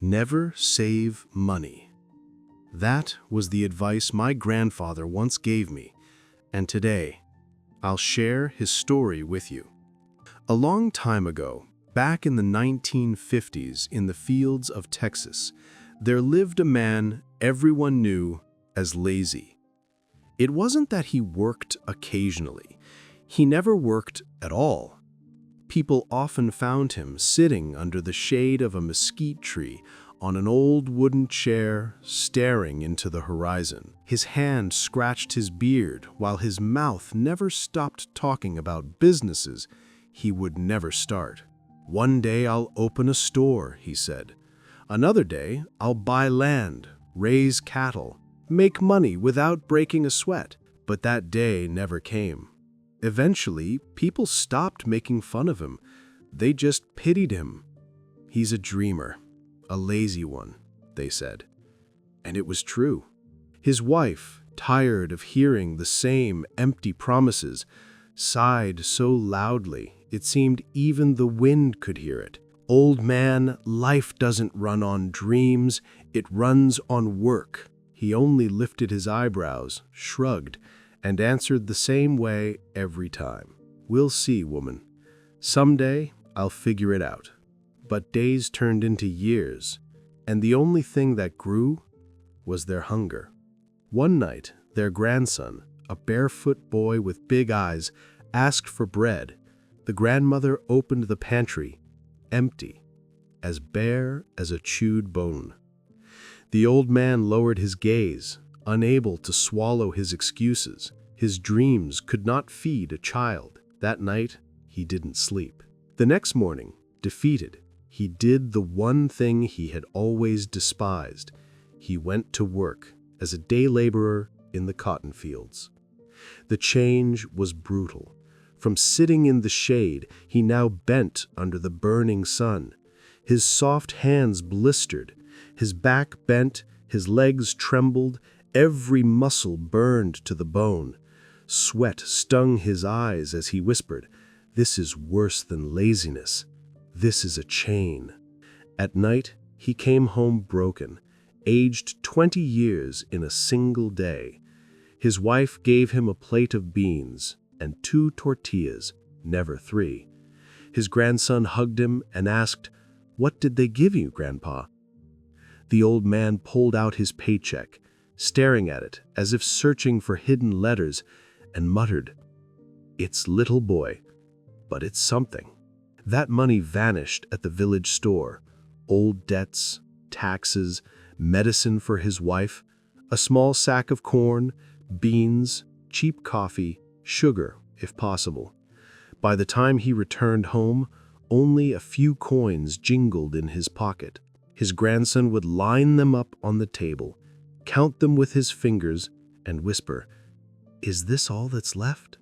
Never save money. That was the advice my grandfather once gave me, and today I'll share his story with you. A long time ago, back in the 1950s in the fields of Texas, there lived a man everyone knew as lazy. It wasn't that he worked occasionally. He never worked at all. People often found him sitting under the shade of a mesquite tree on an old wooden chair, staring into the horizon. His hand scratched his beard while his mouth never stopped talking about businesses he would never start. "One day I'll open a store," he said. "Another day I'll buy land, raise cattle, make money without breaking a sweat." But that day never came. Eventually, people stopped making fun of him. They just pitied him. "He's a dreamer, a lazy one," they said. And it was true. His wife, tired of hearing the same empty promises, sighed so loudly it seemed even the wind could hear it. "Old man, life doesn't run on dreams, it runs on work." He only lifted his eyebrows, shrugged, and answered the same way every time. "We'll see, woman. Someday I'll figure it out." But days turned into years, and the only thing that grew was their hunger. One night, their grandson, a barefoot boy with big eyes, asked for bread. The grandmother opened the pantry, empty, as bare as a chewed bone. The old man lowered his gaze, unable to swallow his excuses. His dreams could not feed a child. That night, he didn't sleep. The next morning, defeated, he did the one thing he had always despised. He went to work as a day laborer in the cotton fields. The change was brutal. From sitting in the shade, he now bent under the burning sun. His soft hands blistered, his back bent, his legs trembled, every muscle burned to the bone. Sweat stung his eyes as he whispered, "This is worse than laziness. This is a chain." At night, he came home broken, aged 20 years in a single day. His wife gave him a plate of beans and 2 tortillas, never 3. His grandson hugged him and asked, "What did they give you, Grandpa?" The old man pulled out his paycheck, staring at it as if searching for hidden letters, and muttered, "It's little, boy, but it's something." That money vanished at the village store. Old debts, taxes, medicine for his wife, a small sack of corn, beans, cheap coffee, sugar, if possible. By the time he returned home, only a few coins jingled in his pocket. His grandson would line them up on the table, count them with his fingers, and whisper, "Is this all that's left?"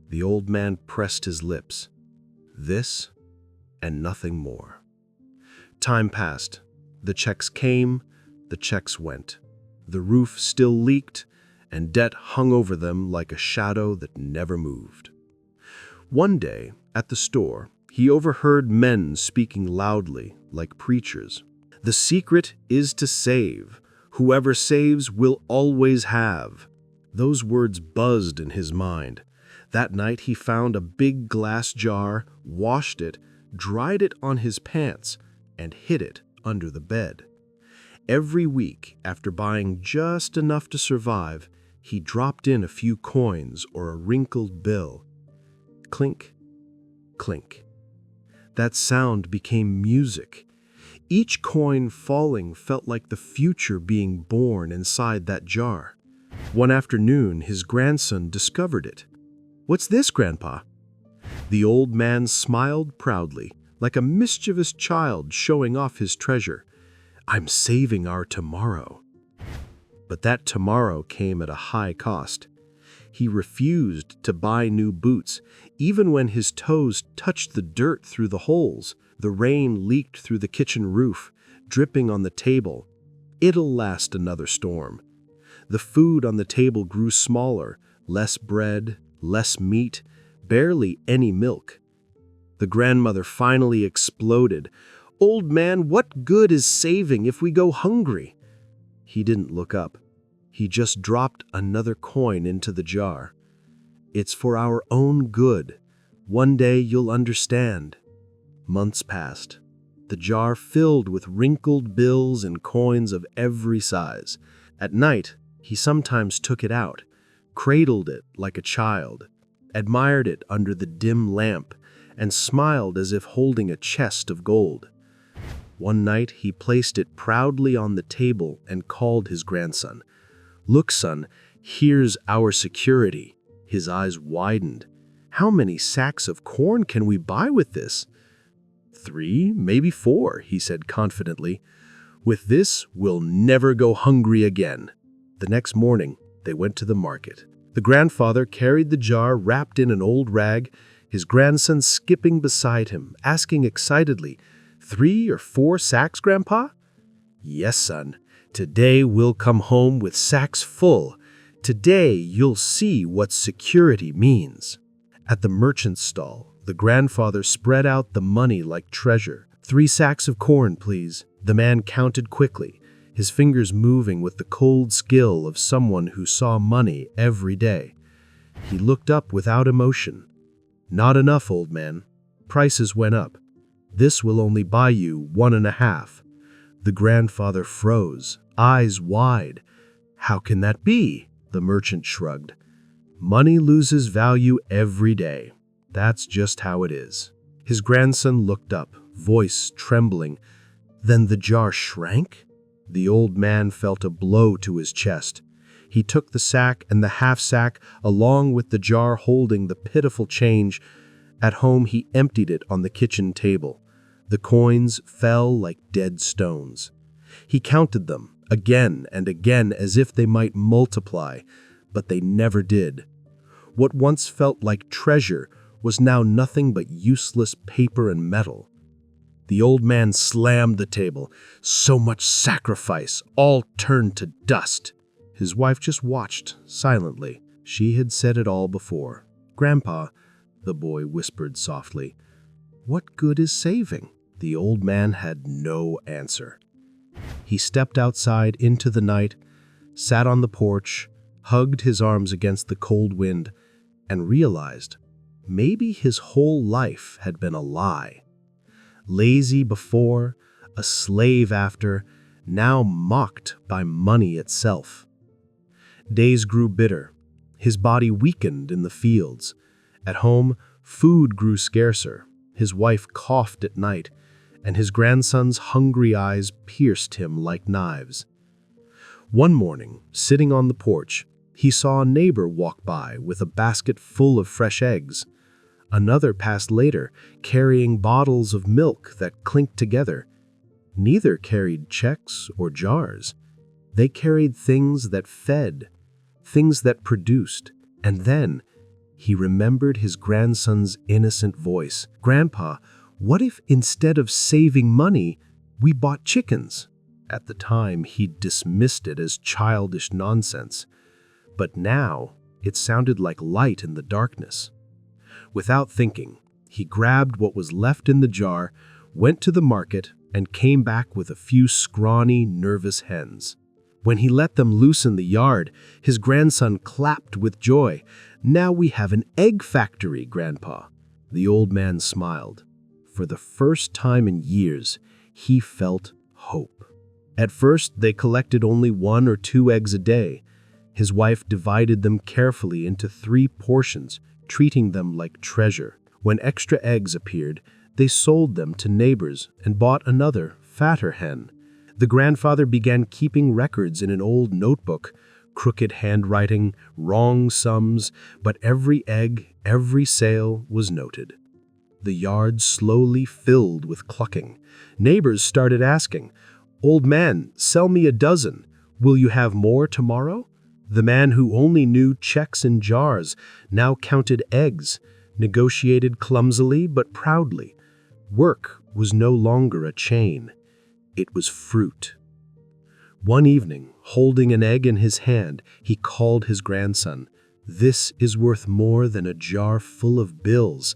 The old man pressed his lips. This and nothing more. Time passed. The checks came, the checks went. The roof still leaked, and debt hung over them like a shadow that never moved. One day, at the store, he overheard men speaking loudly, like preachers. "The secret is to save. Whoever saves will always have." Those words buzzed in his mind. That night he found a big glass jar, washed it, dried it on his pants, and hid it under the bed. Every week, after buying just enough to survive, he dropped in a few coins or a wrinkled bill. Clink, clink. That sound became music. Each coin falling felt like the future being born inside that jar. One afternoon, his grandson discovered it. "What's this, Grandpa?" The old man smiled proudly, like a mischievous child showing off his treasure. "I'm saving our tomorrow." But that tomorrow came at a high cost. He refused to buy new boots, even when his toes touched the dirt through the holes. The rain leaked through the kitchen roof, dripping on the table. "It'll last another storm." The food on the table grew smaller, less bread, less meat, barely any milk. The grandmother finally exploded. Old man, what good is saving if we go hungry?" He didn't look up. He just dropped another coin into the jar. "It's for our own good. One day you'll understand." Months passed. The jar filled with wrinkled bills and coins of every size. At night, he sometimes took it out, cradled it like a child, admired it under the dim lamp, and smiled as if holding a chest of gold. One night, he placed it proudly on the table and called his grandson. "Look, son, here's our security." His eyes widened. "How many sacks of corn can we buy with this?" "3, maybe 4, he said confidently. "With this, we'll never go hungry again." The next morning, they went to the market. The grandfather carried the jar wrapped in an old rag, his grandson skipping beside him, asking excitedly, "3 or 4 sacks, Grandpa?" "Yes, son. Today we'll come home with sacks full. Today you'll see what security means." At the merchant's stall, the grandfather spread out the money like treasure. "3 sacks of corn, please." The man counted quickly, his fingers moving with the cold skill of someone who saw money every day. He looked up without emotion. "Not enough, old man. Prices went up. This will only buy you 1.5. The grandfather froze, eyes wide. "How can that be?" The merchant shrugged. "Money loses value every day. That's just how it is." His grandson looked up, voice trembling. "Then the jar shrank?" The old man felt a blow to his chest. He took the sack and the half-sack along with the jar holding the pitiful change. At home he emptied it on the kitchen table. The coins fell like dead stones. He counted them again and again as if they might multiply, but they never did. What once felt like treasure was now nothing but useless paper and metal. The old man slammed the table. So much sacrifice, all turned to dust. His wife just watched, silently. She had said it all before. "Grandpa," the boy whispered softly, "what good is saving?" The old man had no answer. He stepped outside into the night, sat on the porch, hugged his arms against the cold wind, and realized maybe his whole life had been a lie. Lazy before, a slave after, now mocked by money itself. Days grew bitter. His body weakened in the fields. At home, food grew scarcer. His wife coughed at night, and his grandson's hungry eyes pierced him like knives. One morning, sitting on the porch, he saw a neighbor walk by with a basket full of fresh eggs. Another passed later, carrying bottles of milk that clinked together. Neither carried checks or jars. They carried things that fed, things that produced. And then he remembered his grandson's innocent voice. "Grandpa, what if instead of saving money, we bought chickens?" At the time, he dismissed it as childish nonsense. But now, it sounded like light in the darkness. Without thinking, he grabbed what was left in the jar, went to the market, and came back with a few scrawny, nervous hens. When he let them loose in the yard, his grandson clapped with joy. "Now we have an egg factory, Grandpa." The old man smiled. For the first time in years, he felt hope. At first, they collected only 1 or 2 eggs a day. His wife divided them carefully into 3 portions, treating them like treasure. When extra eggs appeared, they sold them to neighbors and bought another, fatter hen. The grandfather began keeping records in an old notebook, crooked handwriting, wrong sums, but every egg, every sale was noted. The yard slowly filled with clucking. Neighbors started asking, "Old man, sell me a dozen. Will you have more tomorrow?" The man who only knew checks and jars now counted eggs, negotiated clumsily but proudly. Work was no longer a chain. It was fruit. One evening, holding an egg in his hand, he called his grandson. "This is worth more than a jar full of bills,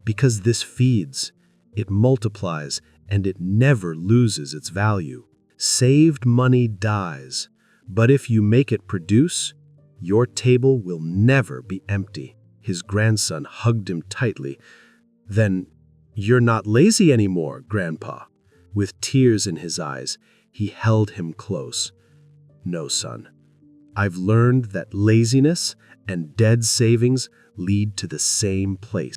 because this feeds, it multiplies, and it never loses its value. Saved money dies, but if you make it produce, your table will never be empty. His grandson hugged him tightly. Then, you're not lazy anymore, Grandpa. With tears in his eyes, he held him close. No, son. I've learned that laziness and dead savings lead to the same place.